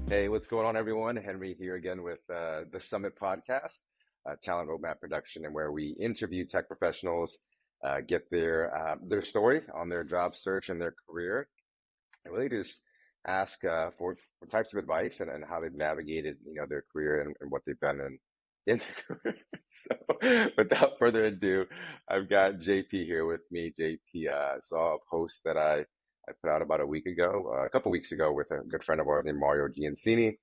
Hey, what's going on, everyone? Henry here again with the Summit Podcast, talent roadmap production, and where we interview tech professionals, get their story on their job search and their career, and really just ask for types of advice and how they've navigated, their career and what they've done in their career. So, without further ado, I've got JP here with me. JP saw a post that I put out about a couple weeks ago, with a good friend of ours named Mario Giancini.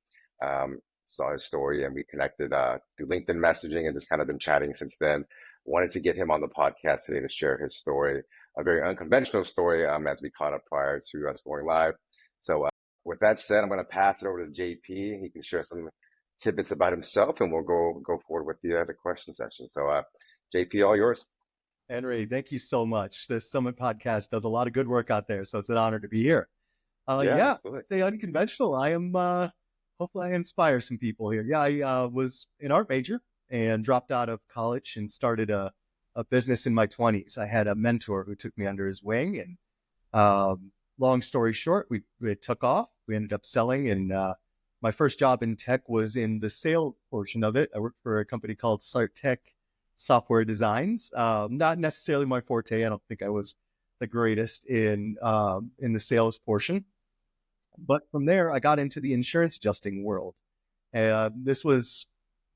Saw his story and we connected through LinkedIn messaging and just kind of been chatting since then. Wanted to get him on the podcast today to share his story, a very unconventional story, as we caught up prior to us going live. So, with that said, I'm going to pass it over to JP. He can share some tidbits about himself, and we'll go forward with the question session. So, JP, all yours. Henry, thank you so much. The Summit Podcast does a lot of good work out there, so it's an honor to be here. Yeah, Yeah, absolutely. say unconventional. I am, hopefully I inspire some people here. Yeah, I was an art major and dropped out of college and started a business in my 20s. I had a mentor who took me under his wing, and long story short, it took off. We ended up selling, and my first job in tech was in the sales portion of it. I worked for a company called Tech Software Designs. Not necessarily my forte. I don't think I was the greatest in the sales portion. But from there, I got into the insurance adjusting world. This was,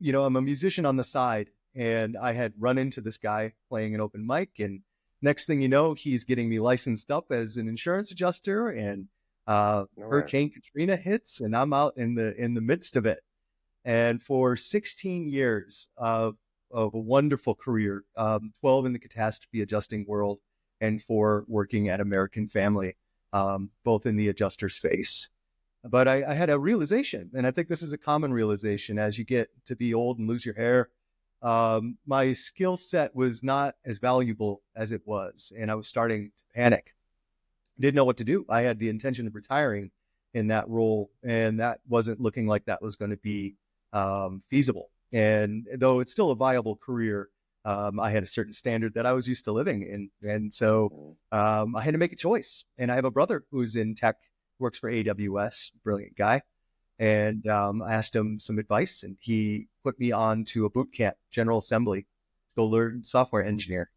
I'm a musician on the side, and I had run into this guy playing an open mic, and next thing you know, he's getting me licensed up as an insurance adjuster, and No way. Hurricane Katrina hits, and I'm out in the midst of it. And for 16 years of a wonderful career, 12 in the catastrophe adjusting world, and 4 working at American Family, both in the adjuster space. But I had a realization, and I think this is a common realization as you get to be old and lose your hair. My skill set was not as valuable as it was, and I was starting to panic. Didn't know what to do. I had the intention of retiring in that role, and that wasn't looking like that was going to be feasible. And though it's still a viable career, I had a certain standard that I was used to living in, and so Mm. I had to make a choice. And I have a brother who's in tech, works for AWS, brilliant guy. And I asked him some advice, and he put me on to a boot camp, General Assembly, to go learn software engineer.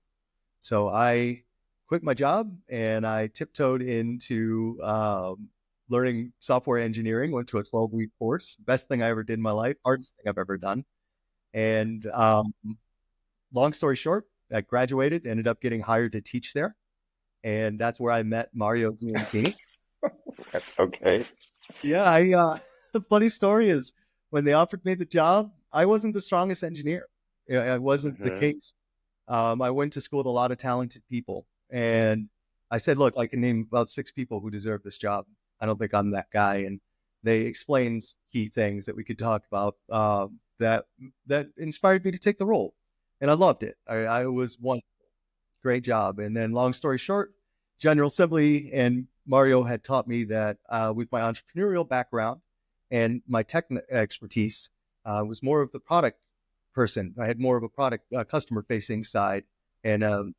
So I quit my job and I tiptoed into learning software engineering, went to a 12-week course. Best thing I ever did in my life, hardest thing I've ever done. And long story short, I graduated, ended up getting hired to teach there. And that's where I met Mario Giancini. Okay. Yeah, the funny story is when they offered me the job, I wasn't the strongest engineer. It wasn't the Hmm. case. I went to school with a lot of talented people, and I said, "Look, I can name about 6 people who deserve this job. I don't think I'm that guy." And they explained key things that we could talk about that inspired me to take the role, and I loved it. I was one great job. And then, long story short, General Assembly and Mario had taught me that with my entrepreneurial background and my tech expertise, was more of the product person. I had more of a product customer facing side, and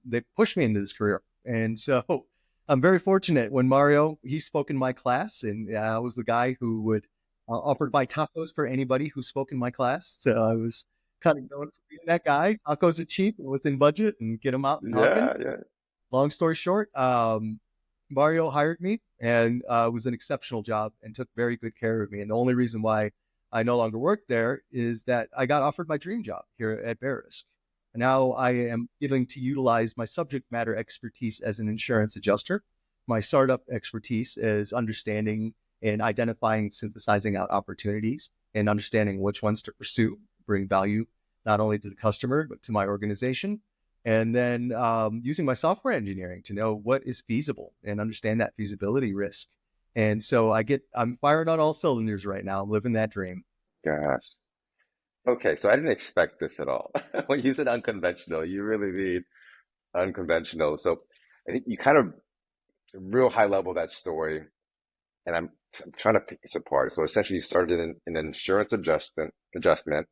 they pushed me into this career. And so I'm very fortunate when Mario, he spoke in my class, and I was the guy who would offer my tacos for anybody who spoke in my class. So I was kind of known for being that guy. Tacos are cheap and within budget, and get them out and talking. Yeah, yeah. Long story short, Mario hired me, and it was an exceptional job and took very good care of me. And the only reason why I no longer work there is that I got offered my dream job here at Verisk. Now I am getting to utilize my subject matter expertise as an insurance adjuster. My startup expertise is understanding and identifying, synthesizing out opportunities and understanding which ones to pursue, bring value not only to the customer, but to my organization. And then using my software engineering to know what is feasible and understand that feasibility risk. And so I'm firing on all cylinders right now. I'm living that dream. Gosh. Okay, so I didn't expect this at all. When you said unconventional, you really mean unconventional. So I think you kind of real high level that story, and I'm trying to pick this apart. So essentially, you started in an insurance adjustment.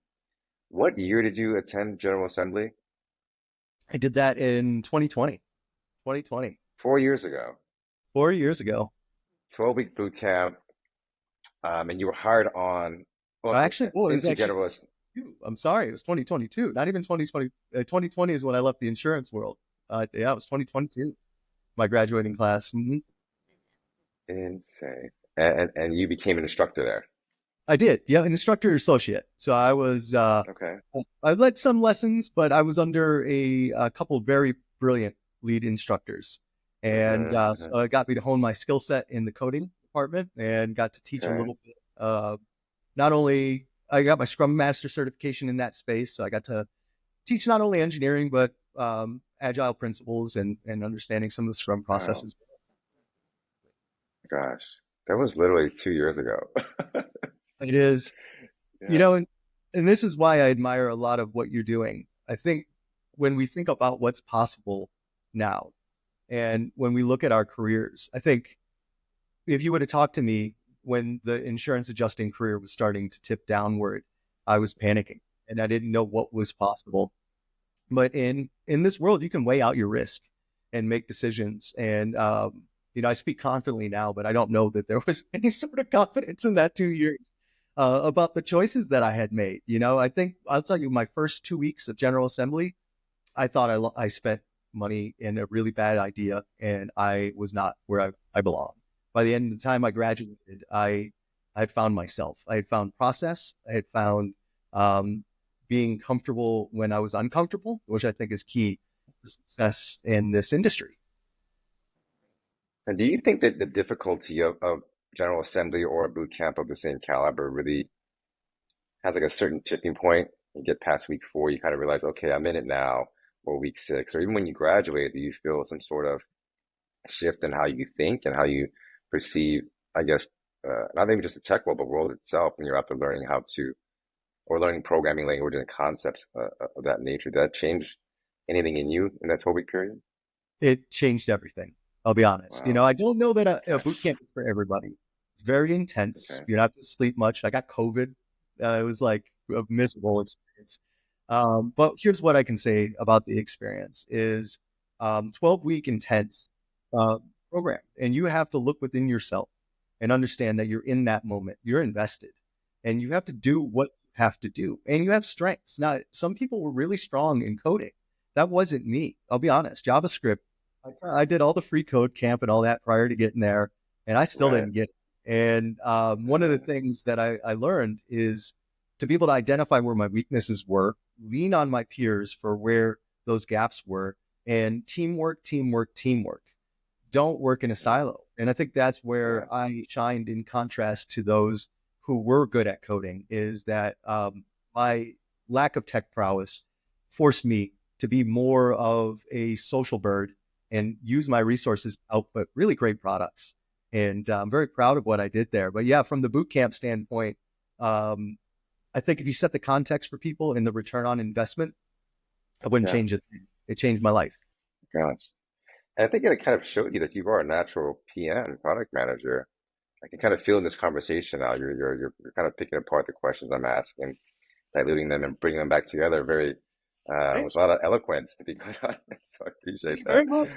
What year did you attend General Assembly? I did that in 2020, 4 years ago. 4 years ago. 12-week boot camp. and you were hired on, well, Actually, well, it was into actually generalist. I'm sorry, it was 2022, not even 2020. 2020 is when I left the insurance world. Yeah, it was 2022, my graduating class. Insane. And you became an instructor there. I did, yeah, an instructor associate. So I was, Okay. I led some lessons, but I was under a couple of very brilliant lead instructors, and Hmm. so it got me to hone my skill set in the coding department, and got to teach a Okay. little bit. Not only I got my Scrum Master certification in that space, so I got to teach not only engineering but agile principles and understanding some of the Scrum Wow. processes. Gosh, that was literally 2 years ago. It is, you Yeah. know, and this is why I admire a lot of what you're doing. I think when we think about what's possible now, and when we look at our careers, I think if you would have talked to me when the insurance adjusting career was starting to tip downward, I was panicking and I didn't know what was possible. But in this world, you can weigh out your risk and make decisions. And I speak confidently now, but I don't know that there was any sort of confidence in that 2 years about the choices that I had made. I think I'll tell you, my first 2 weeks of General Assembly, I thought I spent money in a really bad idea, and I was not where I belong. By the end of the time I graduated, I had found myself. I had found process. I had found being comfortable when I was uncomfortable, which I think is key to success in this industry. And do you think that the difficulty of General Assembly or a boot camp of the same caliber really has like a certain tipping point? You get past week 4, you kind of realize, okay, I'm in it now, or week 6, or even when you graduate, do you feel some sort of shift in how you think and how you perceive, I guess, not even just the tech world, but world itself when you're out there learning how to, or learning programming language and concepts of that nature? Did that change anything in you in that 12-week period? It changed everything. I'll be honest. Wow. I don't know that a Okay. boot camp is for everybody. It's very intense. Okay. You're not going to sleep much. I got COVID. It was like a miserable experience. But here's what I can say about the experience is 12-week intense uh, program. And you have to look within yourself and understand that you're in that moment. You're invested and you have to do what you have to do. And you have strengths. Now, some people were really strong in coding. That wasn't me. I'll be honest. JavaScript, I did all the free code camp and all that prior to getting there, and I still Right. didn't get it. And one of the things that I learned is to be able to identify where my weaknesses were, lean on my peers for where those gaps were, and teamwork, teamwork, teamwork. Don't work in a silo. And I think that's Yeah. where I shined in contrast to those who were good at coding, is that my lack of tech prowess forced me to be more of a social bird and use my resources to output really great products. And I'm very proud of what I did there. But yeah, from the bootcamp standpoint, um, I think if you set the context for people and the return on investment, I wouldn't Yeah. change it. It changed my life. Gosh. And I think it kind of showed you that you are a natural PM, product manager. I can kind of feel in this conversation now. You're kind of picking apart the questions I'm asking, diluting them, and bringing them back together. Very Thank with a lot of eloquence, to be quite honest. So I appreciate you that. very much. I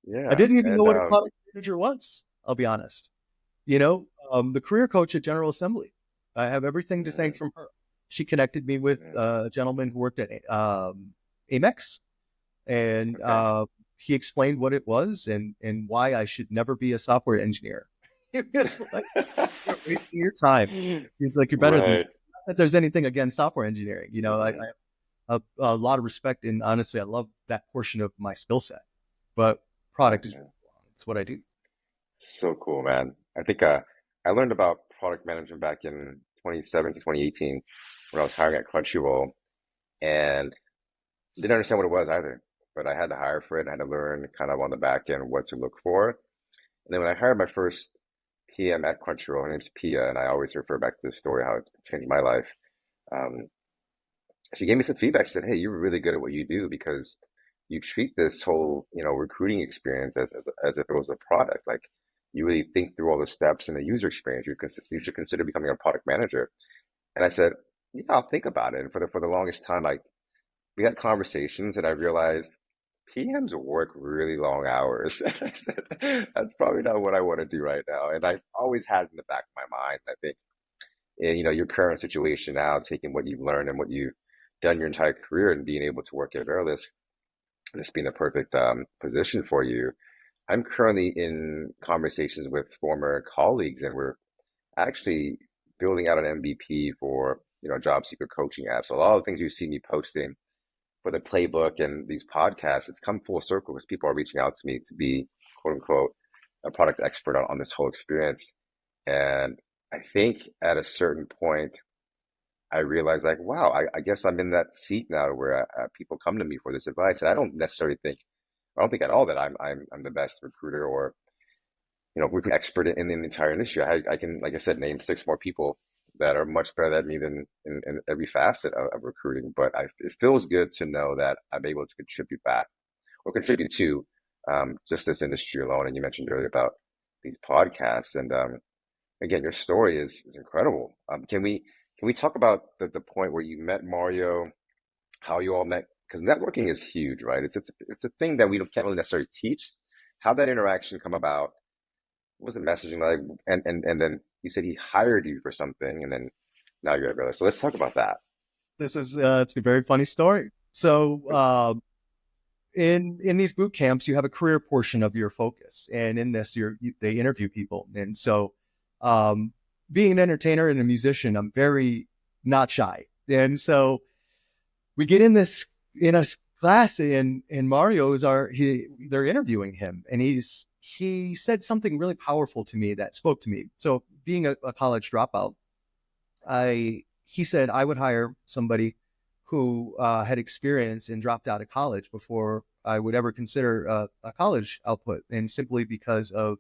Yeah. didn't even know And what a product manager was. I'll be honest. The career coach at General Assembly, I have everything to thank mm, from her. She connected me with mm, a gentleman who worked at Amex, and okay. he explained what it was and why I should never be a software engineer. It was like, you're wasting your time. He's like, you're better than that. Right. Not that there's anything against software engineering. I Hmm. have a lot of respect, and honestly, I love that portion of my skill set. But Yeah, product is yeah. it's what I do. So cool, man. I think I learned about product management back in 2017, 2018 when I was hiring at Crunchyroll and didn't understand what it was either. But I had to hire for it. I had to learn kind of on the back end what to look for. And then when I hired my first PM at Crunchyroll, her name's Pia, and I always refer back to the story how it changed my life. Um, she gave me some feedback. She said, "Hey, you're really good at what you do because you treat this whole, recruiting experience as if it was a product. Like you really think through all the steps and the user experience. You should consider becoming a product manager." And I said, "Yeah, I'll think about it." And for the longest time, like we had conversations, and I realized PMs work really long hours. I said, that's probably not what I want to do right now. And I've always had in the back of my mind, I think, your current situation now, taking what you've learned and what you've done your entire career and being able to work at Earlist, this being a perfect position for you. I'm currently in conversations with former colleagues, and we're actually building out an MVP for a job seeker coaching app. So a lot of the things you see me posting for the playbook and these podcasts, it's come full circle because people are reaching out to me to be quote unquote a product expert on this whole experience. And I think at a certain point, I realized like, wow, I guess I'm in that seat now where people come to me for this advice. And I don't think at all that I'm the best recruiter or recruit expert in the entire industry. I can, like I said, name six more people that are much better than me than in every facet of recruiting. But it feels good to know that I'm able to contribute back or contribute to just this industry alone. And you mentioned earlier about these podcasts, and again, your story is incredible. Can we talk about the point where you met Mario, how you all met? Because networking is huge, right? It's a thing that we can't really necessarily teach. How that interaction come about? What was the messaging like? And then you said he hired you for something, and then now you're at Brother. So let's talk about that. This is it's a very funny story. So in these boot camps, you have a career portion of your focus, and in this, they interview people. And so, being an entertainer and a musician, I'm very not shy. And so we get in a class, and Mario they're interviewing him, and he said something really powerful to me that spoke to me. So being a college dropout, he said I would hire somebody who had experience and dropped out of college before I would ever consider a college output, and simply because of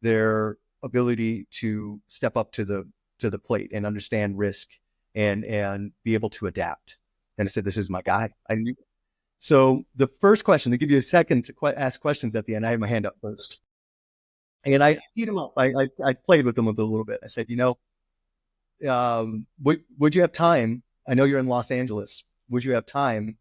their ability to step up to the plate and understand risk and be able to adapt. And I said, this is my guy. I knew. So the first question, they give you a second to ask questions at the end. I had my hand up first, and I teed him up. I played with him a little bit. I said, would you have time? I know you're in Los Angeles. Would you have time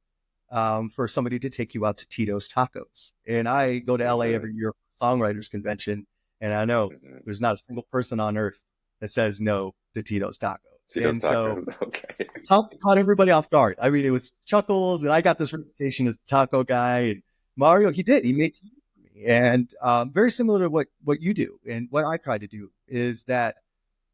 for somebody to take you out to Tito's Tacos? And I go to LA every year for Songwriters Convention, and I know there's not a single person on earth that says no to Tito's Tacos. Tito's and so tacos. Okay. caught everybody off guard. I mean, it was Chuckles, and I got this reputation as the taco guy. And Mario, he made time for me. And very similar to what you do. And what I try to do is that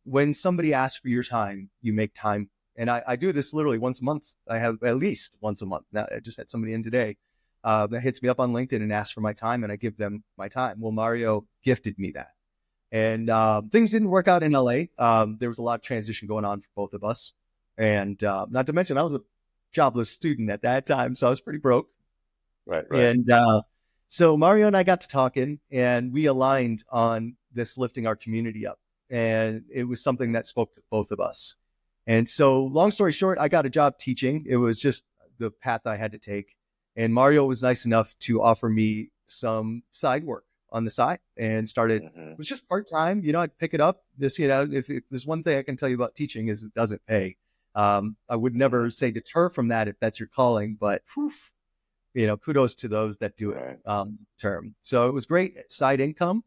when somebody asks for your time, you make time. And I do this literally once a month. I have at least once a month. Now, I just had somebody in today that hits me up on LinkedIn and asks for my time, and I give them my time. Well, Mario gifted me that. And things didn't work out in LA. There was a lot of transition going on for both of us. And not to mention, I was a jobless student at that time, so I was pretty broke. Right. And so Mario and I got to talking, and we aligned on this lifting our community up. And it was something that spoke to both of us. And so long story short, I got a job teaching. It was just the path I had to take. And Mario was nice enough to offer me some side work on the side, and started, it was just part-time. I'd pick it up. Just, if there's one thing I can tell you about teaching is it doesn't pay. I would never say deter from that if that's your calling, but kudos to those that do it term. So it was great side income.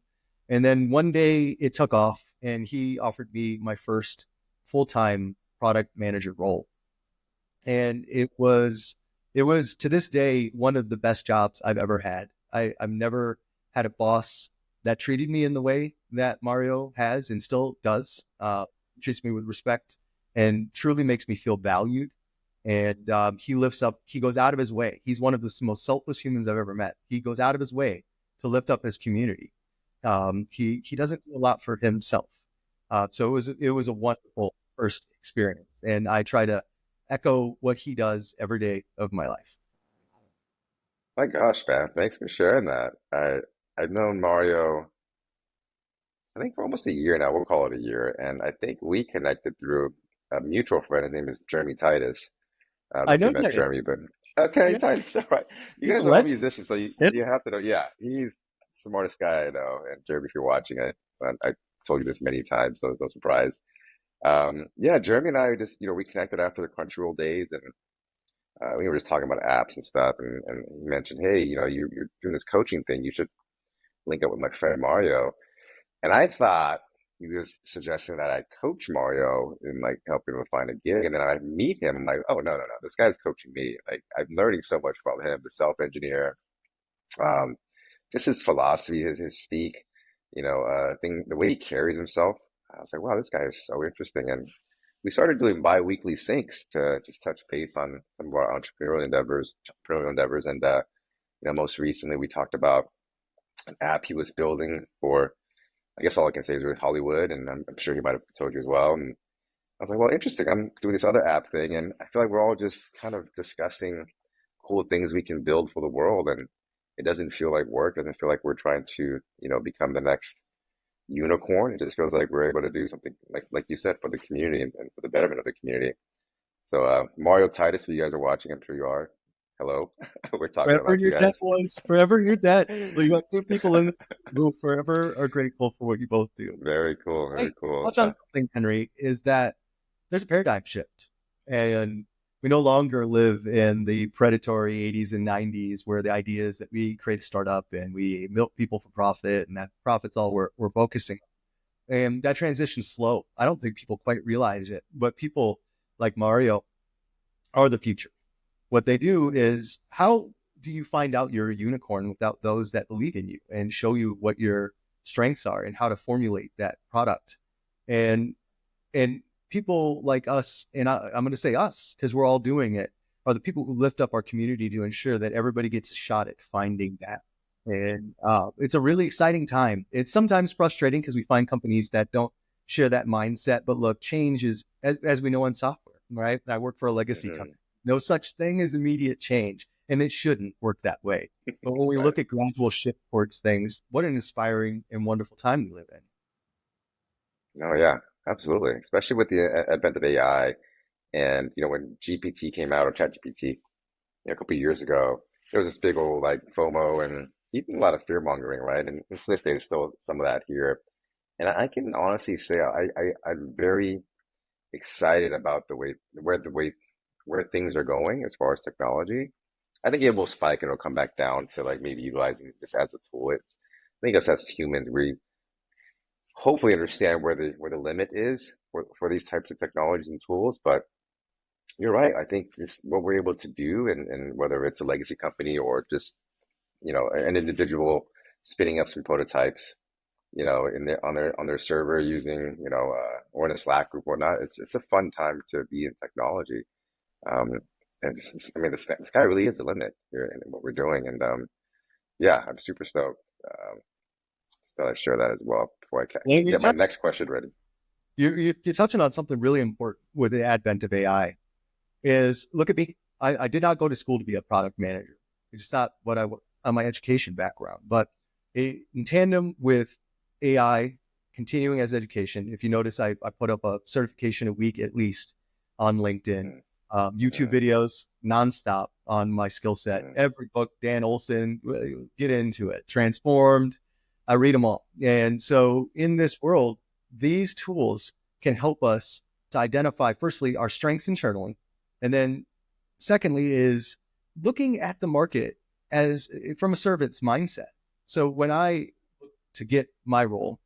And then one day it took off, and he offered me my first full-time product manager role. And it was to this day one of the best jobs I've ever had. I've never had a boss that treated me in the way that Mario has and still does. Treats me with respect and truly makes me feel valued. And he goes out of his way. He's one of the most selfless humans I've ever met. He goes out of his way to lift up his community. He doesn't do a lot for himself. So it was a wonderful first experience. And I try to echo what he does every day of my life. My gosh, man, thanks for sharing that. I've known Mario, I think for almost a year now. We'll call it a year, and I think we connected through a mutual friend. His name is Jeremy Titus. I don't know I if you know met Titus. Jeremy, but okay, Yeah, Titus. All right, you he's a guys are all legend. musicians, so Yeah. you have to know. Yeah, he's the smartest guy I know. And Jeremy, if you're watching, I told you this many times, so no surprise. Yeah, Jeremy and I just we connected after the Crunchyroll days, and we were just talking about apps and stuff, and he mentioned, hey, you're doing this coaching thing. You should link up with my friend Mario. And I thought he was suggesting that I coach Mario and like help him find a gig. And then I meet him. I'm like, oh no, no, no. This guy's coaching me. Like I'm learning so much from him, the self-engineer, um, just his philosophy, his speak, the way he carries himself. I was like, wow, this guy is so interesting. And we started doing bi-weekly syncs to just touch base on some of our entrepreneurial endeavors. And most recently we talked about an app he was building for, I guess all I can say is with Hollywood, and I'm sure he might have told you as well. And I was like, well, interesting. I'm doing this other app thing, and I feel like we're all just kind of discussing cool things we can build for the world, and it doesn't feel like work. Doesn't feel like we're trying to, become the next unicorn. It just feels like we're able to do something like you said for the community and for the betterment of the community. So, Mario Titus, if you guys are watching, I'm sure you are. Hello, we're talking Forever about you your debt guys. was, forever your debt. Well, you got two people in this who forever are grateful for what you both do. Very cool, very Hey, cool. touch on something, Henry, is that there's a paradigm shift. And we no longer live in the predatory 80s and 90s where the idea is that we create a startup and we milk people for profit and that profit's all we're focusing on. And that transition's slow. I don't think people quite realize it, but people like Mario are the future. What they do is, how do you find out you're a unicorn without those that believe in you and show you what your strengths are and how to formulate that product? And and people like us, and I'm going to say us because we're all doing it, are the people who lift up our community to ensure that everybody gets a shot at finding that. And it's a really exciting time. It's sometimes frustrating because we find companies that don't share that mindset. But look, change is, as we know in software, right? I work for a legacy Mhm. company. No such thing as immediate change, and it shouldn't work that way. But when we Right. look at gradual shift towards things, what an inspiring and wonderful time we live in. Oh yeah, absolutely. Especially with the advent of AI, and when GPT came out, or ChatGPT, a couple of years ago, there was this big old like FOMO and even a lot of fear mongering, right? And to this day, there's still some of that here. And I can honestly say I'm very excited about where things are going as far as technology. I think it will spike and it'll come back down to like maybe utilizing it just as a tool. I think us as humans, we hopefully understand where the limit is for these types of technologies and tools. But you're right. I think this what we're able to do, and whether it's a legacy company or just an individual spinning up some prototypes, on their server using or in a Slack group or not. It's a fun time to be in technology. Um, and I mean, the sky really is the limit here in what we're doing. And yeah, I'm super stoked. Just thought I'd share that as well before I Yeah, you get my touch, next question ready. you're touching on something really important with the advent of AI. Is, look at me. I did not go to school to be a product manager. It's just not what on my education background. But in tandem with AI continuing as education, if you notice, I put up a certification a week at least on LinkedIn, Mm, YouTube mm, videos nonstop on my skill set. mm, Every book, Dan Olson, get into it. Transformed. I read them all. And so in this world, these tools can help us to identify, firstly, our strengths internally. And then secondly is looking at the market as from a servant's mindset. So when I to get my role,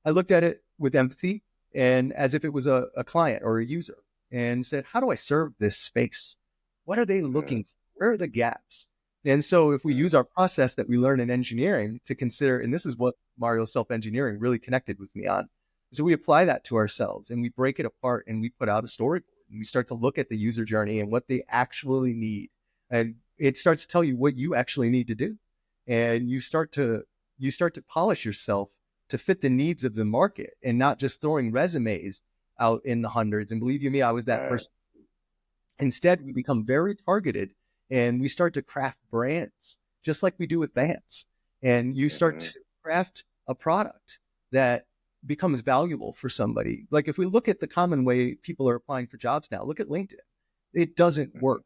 I looked at it with empathy and as if it was a client or a user and said, how do I serve this space? What are they mm, looking for? Where are the gaps? And so if we mm, use our process that we learn in engineering to consider, and this is what Mario self-engineering really connected with me on. So we apply that to ourselves and we break it apart and we put out a storyboard and we start to look at the user journey and what they actually need. And it starts to tell you what you actually need to do. And you start to polish yourself to fit the needs of the market and not just throwing resumes out in the hundreds. And believe you me, I was that right. person. Instead, we become very targeted and we start to craft brands just like we do with bands. And you start Mm-hmm, to craft a product that becomes valuable for somebody. Like if we look at the common way people are applying for jobs now, look at LinkedIn. It doesn't mm-hmm, work.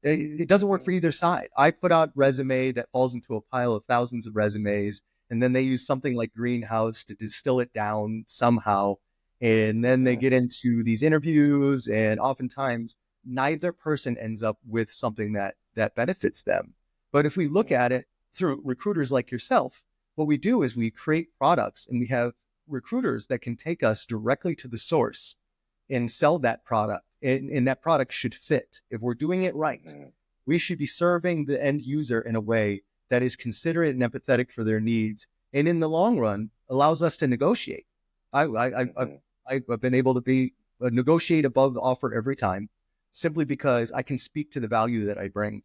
It doesn't work for mm-hmm, either side. I put out resume that falls into a pile of thousands of resumes, and then they use something like Greenhouse to distill it down somehow. And then they mm-hmm, get into these interviews, and oftentimes neither person ends up with something that benefits them. But if we look at it through recruiters like yourself, what we do is we create products, and we have recruiters that can take us directly to the source and sell that product. And that product should fit. If we're doing it right, we should be serving the end user in a way that is considerate and empathetic for their needs, and in the long run allows us to negotiate. I've been able to negotiate above the offer every time, simply because I can speak to the value that I bring,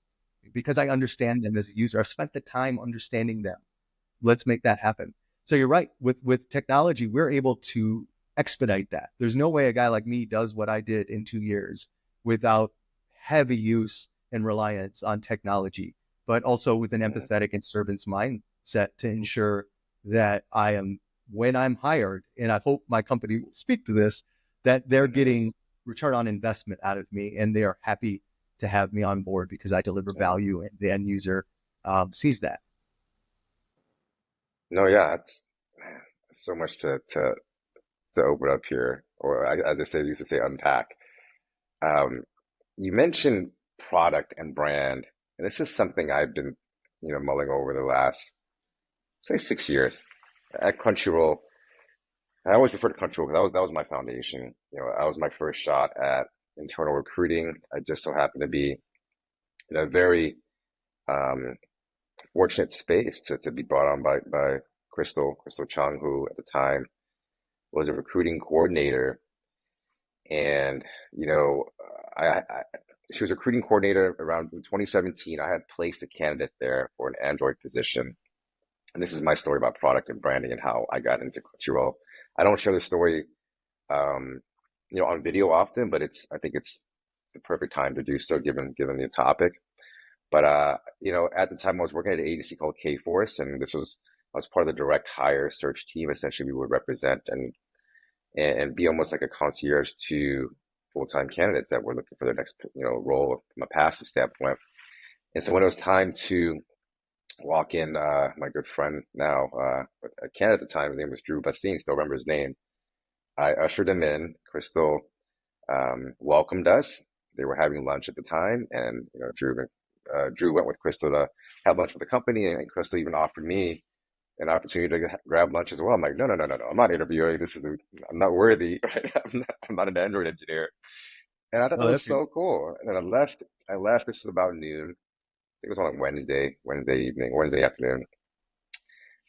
because I understand them as a user. I've spent the time understanding them. Let's make that happen. So you're right. With technology, we're able to expedite that. There's no way a guy like me does what I did in 2 years without heavy use and reliance on technology, but also with an empathetic and servant's mindset to ensure that I am, when I'm hired, and I hope my company will speak to this, that they're getting return on investment out of me, and they are happy to have me on board because I deliver value, and the end user sees that. No, yeah, it's so much to open up here, or as I said, used to say unpack. Um, you mentioned product and brand, and this is something I've been, mulling over the last, say, 6 years at Crunchyroll. I always refer to Crunchyroll because that was my foundation. That was my first shot at internal recruiting. I just so happened to be in a very um, fortunate space to be brought on by Crystal Chung, who at the time was a recruiting coordinator. And, I she was a recruiting coordinator around 2017. I had placed a candidate there for an Android position. And this is my story about product and branding and how I got into Crunchyroll. I don't share the story, um, on video often, but I think it's the perfect time to do so given the topic. But at the time I was working at an agency called K-Force, and I was part of the direct hire search team. Essentially, we would represent and be almost like a concierge to full-time candidates that were looking for their next role from a passive standpoint. And so when it was time to walk in, my good friend now, a candidate at the time, his name was Drew Bastine, still remember his name. I ushered him in. Crystal welcomed us. They were having lunch at the time, and Drew went with Crystal to have lunch with the company, and Crystal even offered me an opportunity to grab lunch as well. I'm like, no, no, no, no, no. I'm not interviewing. I'm not worthy. Right? I'm not an Android engineer. And I thought that Oh, was that's so cool. And then I left. This was about noon. It was on like Wednesday evening, Wednesday afternoon.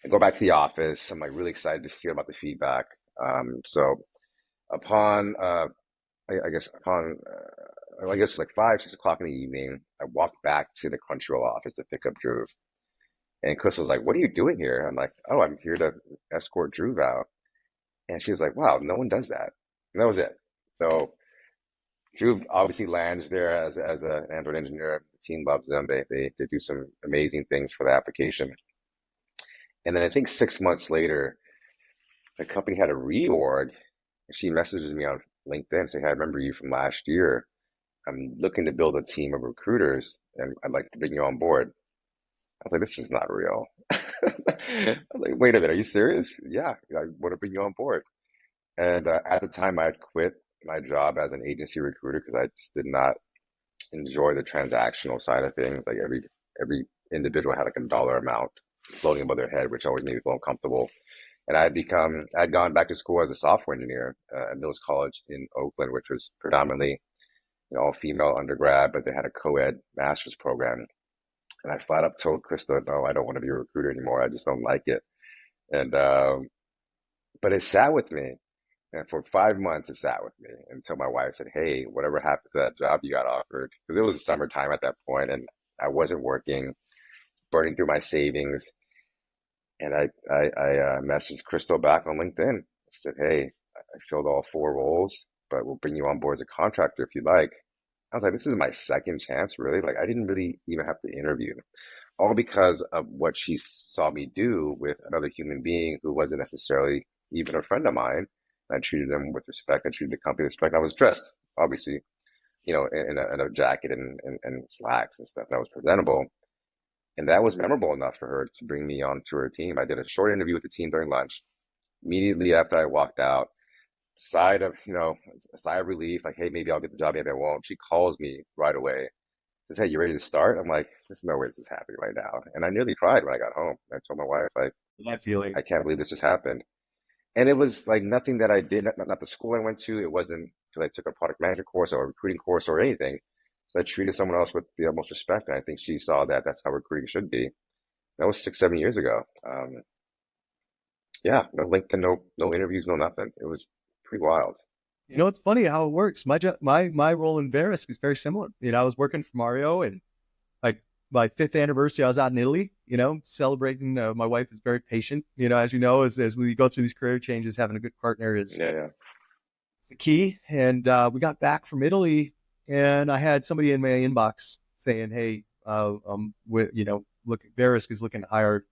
I go back to the office. I'm like really excited to hear about the feedback. So upon, I guess upon, I guess like 5, 6 o'clock in the evening, I walked back to the Crunchyroll office to pick up Drew. And Crystal was like, "What are you doing here?" I'm like, "Oh, I'm here to escort Drew out." And she was like, "Wow, no one does that." And that was it. So Drew obviously lands there as an Android engineer. The team loves them. They do some amazing things for the application. And then I think 6 months later, the company had a reorg. She messages me on LinkedIn saying, "Hey, I remember you from last year. I'm looking to build a team of recruiters, and I'd like to bring you on board." I was like, "This is not real." I was like, "Wait a minute, are you serious?" "Yeah, I want to bring you on board." And at the time, I had quit my job as an agency recruiter because I just did not enjoy the transactional side of things. Like every individual had like a dollar amount floating above their head, which always made me feel uncomfortable. And I'd gone back to school as a software engineer at Mills College in Oakland, which was predominantly all female undergrad, but they had a co-ed master's program. And I flat up told Krista, "No, I don't want to be a recruiter anymore. I just don't like it." And but it sat with me, and for 5 months it sat with me until my wife said, "Hey, whatever happened to that job you got offered?" Because it was summertime at that point, and I wasn't working, burning through my savings. And I messaged Crystal back on LinkedIn. She said, "Hey, I filled all 4 roles, but we'll bring you on board as a contractor if you'd like." I was like, "This is my second chance, really?" Like, I didn't really even have to interview, all because of what she saw me do with another human being who wasn't necessarily even a friend of mine. I treated them with respect. I treated the company with respect. I was dressed, obviously, in a jacket and slacks and stuff that was presentable. And that was memorable enough for her to bring me onto her team. I did a short interview with the team during lunch. Immediately after I walked out, Side of, a sigh of relief, like, hey, maybe I'll get the job, maybe I won't. She calls me right away. Says, hey, you ready to start? I'm like, there's no way this is happening right now. And I nearly cried when I got home. I told my wife, like, That feeling. I can't believe this just happened. And it was like nothing that I did, not the school I went to. It wasn't because I took a product manager course or a recruiting course or anything. So I treated someone else with the utmost respect. And I think she saw that that's how recruiting should be. That was 6, 7 years ago. Yeah, no LinkedIn, no interviews, no nothing. It was pretty wild. You know, it's funny how it works. My role in Verisk is very similar. You know, I was working for Mario, and like my fifth anniversary, I was out in Italy. You know, celebrating. My wife is very patient. You know, as you know, as we go through these career changes, having a good partner is Yeah, yeah. the key. And we got back from Italy, and I had somebody in my inbox saying, "Hey, look, Verisk is looking to hire."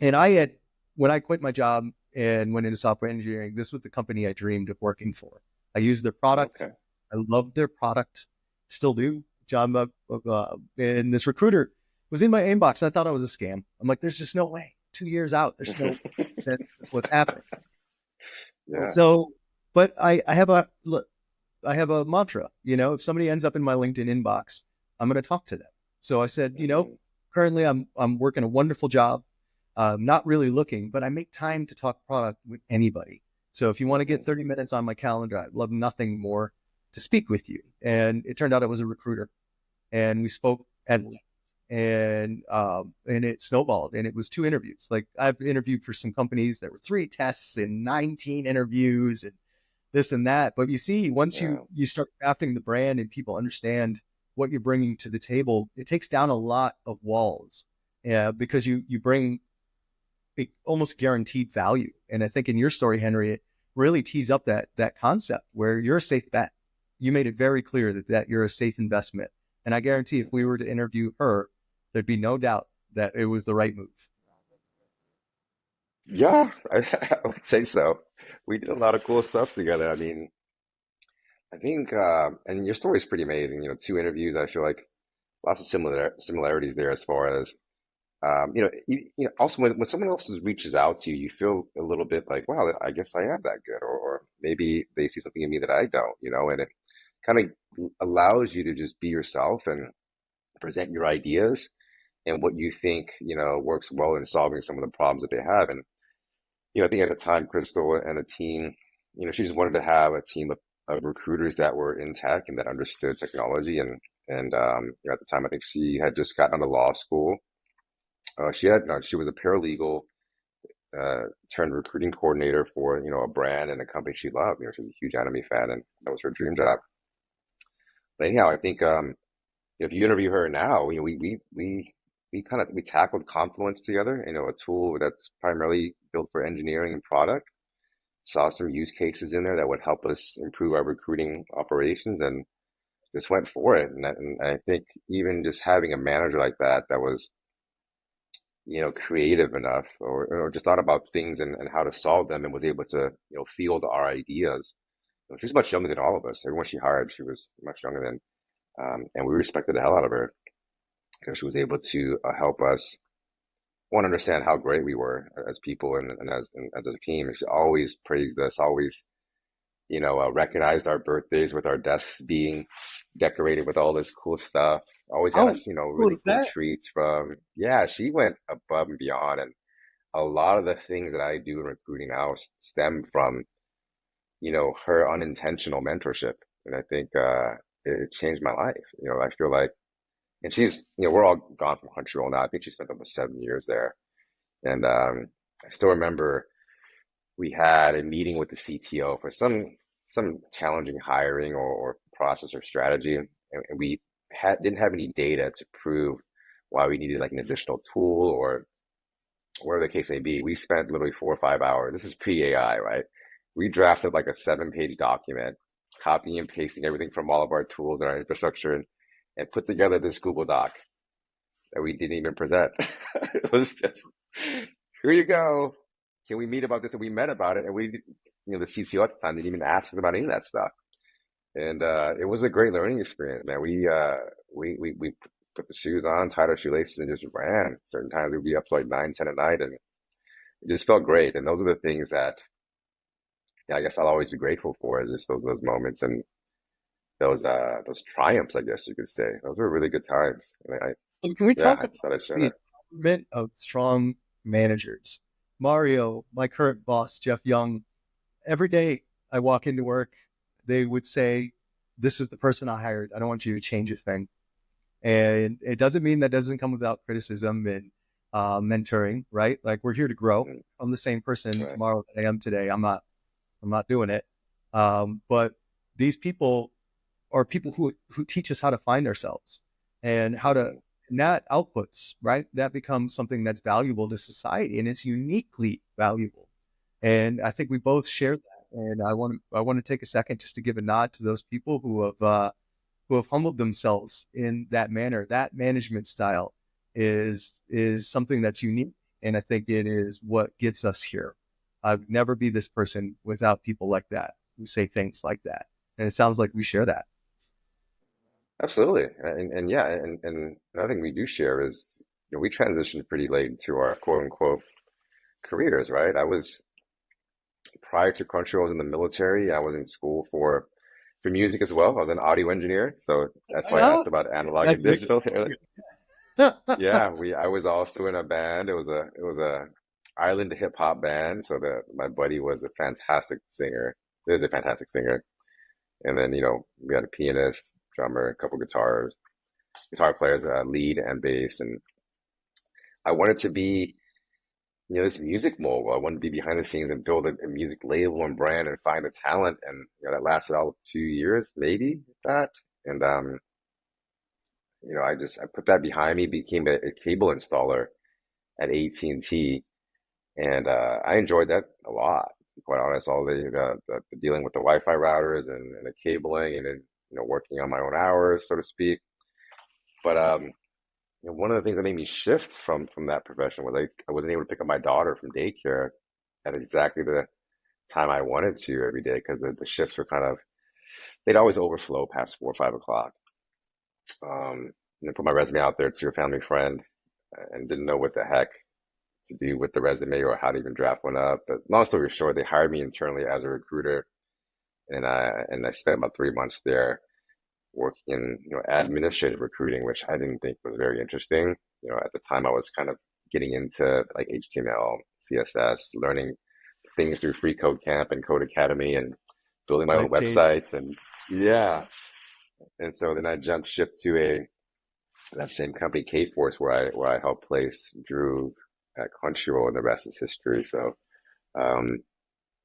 And I had, when I quit my job and went into software engineering, this was the company I dreamed of working for. I used their product. Okay. I loved their product, still do. John, and this recruiter was in my inbox. And I thought it was a scam. I'm like, there's just no way. 2 years out, there's no sense that's what's happening. Yeah. So, but I have a mantra. You know, if somebody ends up in my LinkedIn inbox, I'm going to talk to them. So I said, currently I'm working a wonderful job. Not really looking, but I make time to talk product with anybody. So if you want to get 30 minutes on my calendar, I'd love nothing more to speak with you. And it turned out it was a recruiter, and we spoke at length, and it snowballed, and it was 2 interviews. Like, I've interviewed for some companies that were 3 tests and 19 interviews and this and that. But you see, once Yeah. you start crafting the brand and people understand what you're bringing to the table, it takes down a lot of walls. Yeah, because you bring almost guaranteed value. And I think in your story, Henry, it really tees up that concept where you're a safe bet. You made it very clear that you're a safe investment. And I guarantee if we were to interview her, there'd be no doubt that it was the right move. Yeah, I would say so. We did a lot of cool stuff together. I mean, I think, and your story is pretty amazing. 2 interviews. I feel like lots of similarities there as far as, also when someone else reaches out to you, you feel a little bit like, wow, I guess I am that good, or maybe they see something in me that I don't, and it kind of allows you to just be yourself and present your ideas and what you think, works well in solving some of the problems that they have. And I think at the time, Crystal and the team, she just wanted to have a team of recruiters that were in tech and that understood technology. And at the time, I think she had just gotten out of law school. She was a paralegal, turned recruiting coordinator for, a brand and a company she loved. She was a huge anime fan, and that was her dream job. But anyhow, I think if you interview her now, we tackled Confluence together. A tool that's primarily built for engineering and product. Saw some use cases in there that would help us improve our recruiting operations, and just went for it. And I think even just having a manager like that was, creative enough, or just thought about things and how to solve them, and was able to, field our ideas. She's much younger than all of us. Everyone she hired, she was much younger than, and we respected the hell out of her because she was able to help us understand how great we were as people and as a team. And she always praised us, always, recognized our birthdays with our desks being decorated with all this cool stuff. Always got Oh, us, cool really is cool that? treats from, yeah, she went above and beyond. And a lot of the things that I do in recruiting now stem from, her unintentional mentorship. And I think it changed my life. I feel like, and she's, we're all gone from Crunchyroll now. I think she spent almost 7 years there. And I still remember we had a meeting with the CTO for some challenging hiring or process or strategy, and we didn't have any data to prove why we needed like an additional tool or whatever the case may be. We spent literally 4 or 5 hours. This is pre-AI, right? We drafted like a 7-page document, copying and pasting everything from all of our tools and our infrastructure, and put together this Google Doc that we didn't even present. It was just, here you go. Can we meet about this? And we met about it. And the CTO at the time didn't even ask us about any of that stuff. And it was a great learning experience, man. We put the shoes on, tied our shoelaces, and just ran. Certain times we'd be up to like 9, 10 at night, and it just felt great. And those are the things that yeah, I guess I'll always be grateful for is just those moments and those triumphs, I guess you could say. Those were really good times. And Can we yeah, talk I about just thought I'd share the that. empowerment of strong managers? Mario, my current boss, Jeff Young, every day I walk into work, they would say, "This is the person I hired. I don't want you to change a thing." And it doesn't mean that doesn't come without criticism and mentoring, right? Like we're here to grow. Mm, I'm the same person right. tomorrow that I am today. I'm not doing it. But these people are people who teach us how to find ourselves and how to, Mm, and that outputs, right? That becomes something that's valuable to society and it's uniquely valuable. And I think we both share that. And I want to take a second just to give a nod to those people who have humbled themselves in that manner. That management style is something that's unique, and I think it is what gets us here. I'd never be this person without people like that who say things like that, and it sounds like we share that. absolutely. And yeah, and another thing we do share is, we transitioned pretty late into our quote unquote careers, right? I was prior to Crunchyroll, I was in the military. I was in school for music as well. I was an audio engineer, so that's I why I know. asked about analog Nice and to make digital. it. Yeah, I was also in a band. It was a island hip hop band. So that my buddy was a fantastic singer. Is a fantastic singer. And then, we had a pianist, drummer, a couple guitar players, lead and bass. And I wanted to be, this music mogul. I wanted to be behind the scenes and build a music label and brand and find the talent. And that lasted all of 2 years, maybe that. And I put that behind me, became a cable installer at AT&T. And I enjoyed that a lot, to be quite honest. All the dealing with the Wi-Fi routers and the cabling, and then working on my own hours, so to speak. But one of the things that made me shift from that profession was I wasn't able to pick up my daughter from daycare at exactly the time I wanted to every day because the shifts were they'd always overflow past 4 or 5 o'clock. And I put my resume out there to a family friend and didn't know what the heck to do with the resume or how to even draft one up. But long story short, they hired me internally as a recruiter, and I spent about 3 months there working in administrative recruiting, which I didn't think was very interesting. At the time, I was kind of getting into like HTML, CSS, learning things through Free Code Camp and Code Academy, and building my own Life change. websites. And yeah, and so then I jumped ship to a that same company, K Force, where I helped place Drew at Crunchyroll, and the rest is history. So um,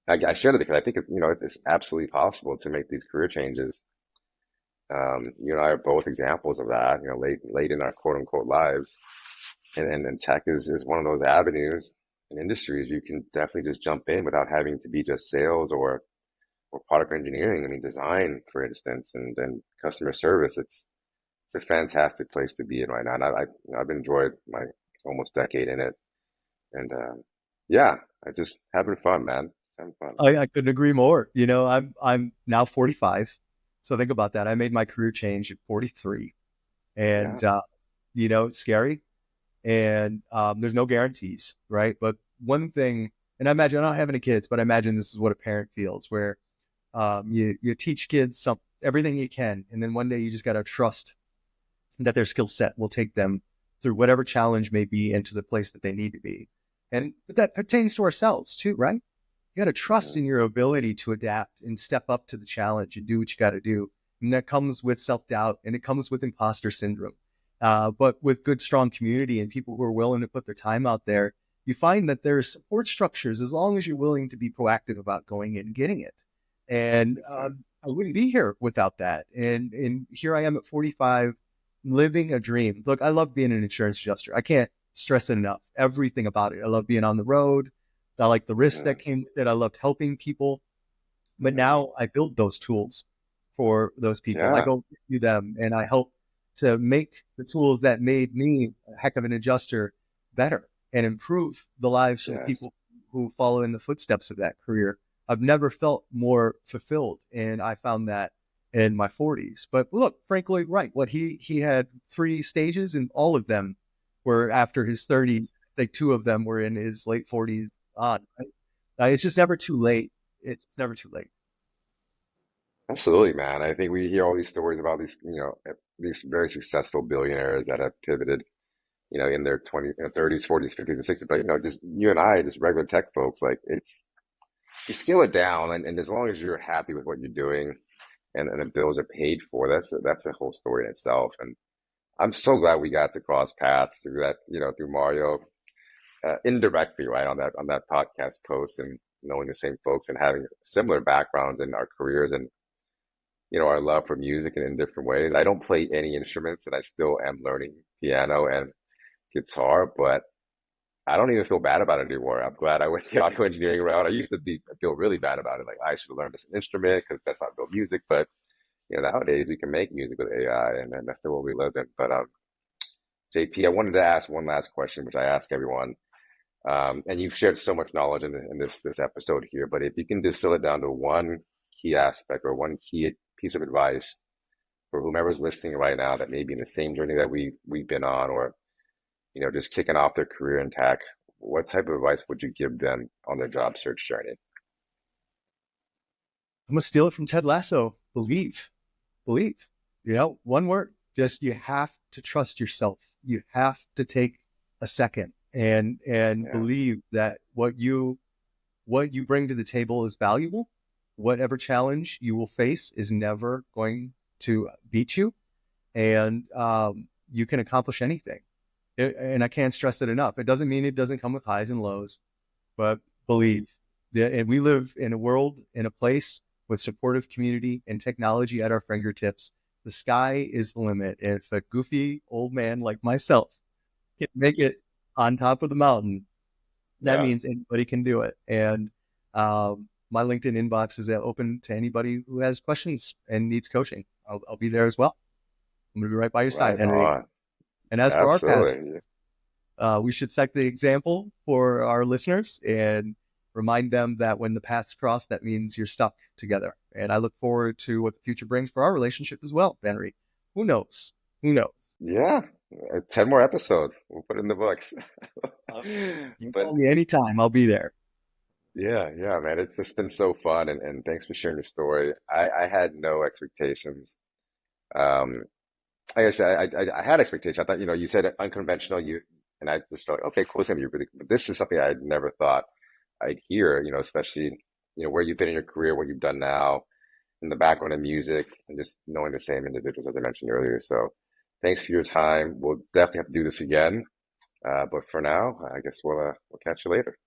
I share that because I think it's absolutely possible to make these career changes. You and I are both examples of that. Late in our quote unquote lives, and tech is one of those avenues and industries you can definitely just jump in without having to be just sales or product engineering. I mean, design, for instance, and then customer service. It's a fantastic place to be in right now. And I've enjoyed my almost decade in it. And yeah, I just having fun, man. Just having fun. I couldn't agree more. I'm now 45, so think about that. I made my career change at 43, Yeah, and it's scary, and there's no guarantees, right? But one thing, and I imagine I don't have any kids, but I imagine this is what a parent feels, where you teach kids everything you can, and then one day you just got to trust that their skill set will take them through whatever challenge may be into the place that they need to be. And but that pertains to ourselves too, right? You got to trust yeah, in your ability to adapt and step up to the challenge and do what you got to do. And that comes with self-doubt and it comes with imposter syndrome. But with good, strong community and people who are willing to put their time out there, you find that there are support structures as long as you're willing to be proactive about going in and getting it. And big time. I wouldn't be here without that. And here I am at 45, living a dream. Look, I love being an insurance adjuster. I can't stress it enough. Everything about it. I love being on the road. I like the risks Yeah, that came with it. I loved helping people. But yeah, now I build those tools for those people. I yeah, go to them and I help to make the tools that made me a heck of an adjuster better and improve the lives of the yes, people who follow in the footsteps of that career. I've never felt more fulfilled. And I found that in my 40s. But look, Frank Lloyd Wright, what he had 3 stages and all of them were after his 30s. I think 2 of them were in his late 40s on. Right? It's just never too late. it's never too late. Absolutely, man. I think we hear all these stories about these, these very successful billionaires that have pivoted, in their 30s, 40s, 50s, and 60s. But, just you and I, just regular tech folks, like you scale it down, and as long as you're happy with what you're doing and the bills are paid for, that's a whole story in itself. And I'm so glad we got to cross paths through that, through Mario, indirectly, right, on that podcast post, and knowing the same folks and having similar backgrounds in our careers, and our love for music in different ways. I don't play any instruments, and I still am learning piano and guitar, but I don't even feel bad about it anymore. I'm glad I went the audio engineering route. I used to feel really bad about it. Like I should learn this instrument because that's not real music. But nowadays we can make music with AI, and that's the world we live in. But JP, I wanted to ask one last question, which I ask everyone. And you've shared so much knowledge in this episode here. But if you can distill it down to one key aspect or one key piece of advice for whomever's listening right now that may be in the same journey that we've been on, or just kicking off their career in tech, what type of advice would you give them on their job search journey? I'm gonna steal it from Ted Lasso. Believe. One word. Just you have to trust yourself. You have to take a second and Yeah. believe that what you bring to the table is valuable. Whatever challenge you will face is never going to beat you, and you can accomplish anything. And I can't stress it enough. It doesn't mean it doesn't come with highs and lows, but believe. And we live in a world, in a place with supportive community and technology at our fingertips. The sky is the limit. And if a goofy old man like myself can make it on top of the mountain, that Yeah. means anybody can do it. And my LinkedIn inbox is open to anybody who has questions and needs coaching. I'll be there as well. I'm going to be right by your side, Right Henry. on. And as for our paths, Absolutely. we should set the example for our listeners and remind them that when the paths cross, that means you're stuck together. And I look forward to what the future brings for our relationship as well, Henry. Who knows? Who knows? Yeah. 10 more episodes. We'll put it in the books. Uh, you But call me anytime. I'll be there. yeah, man, it's just been so fun, and thanks for sharing your story. I had no expectations. Um, I guess I had expectations. I thought, you said unconventional, and I just felt like, okay, cool, it's gonna be really, but this is something I never thought I'd hear, especially, where you've been in your career, what you've done now, in the background of music, and just knowing the same individuals as I mentioned earlier. So thanks for your time. We'll definitely have to do this again. But for now, I guess we'll catch you later.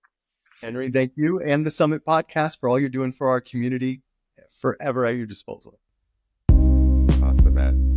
Henry, thank you and the Summit Podcast for all you're doing for our community. Forever at your disposal. Awesome, man.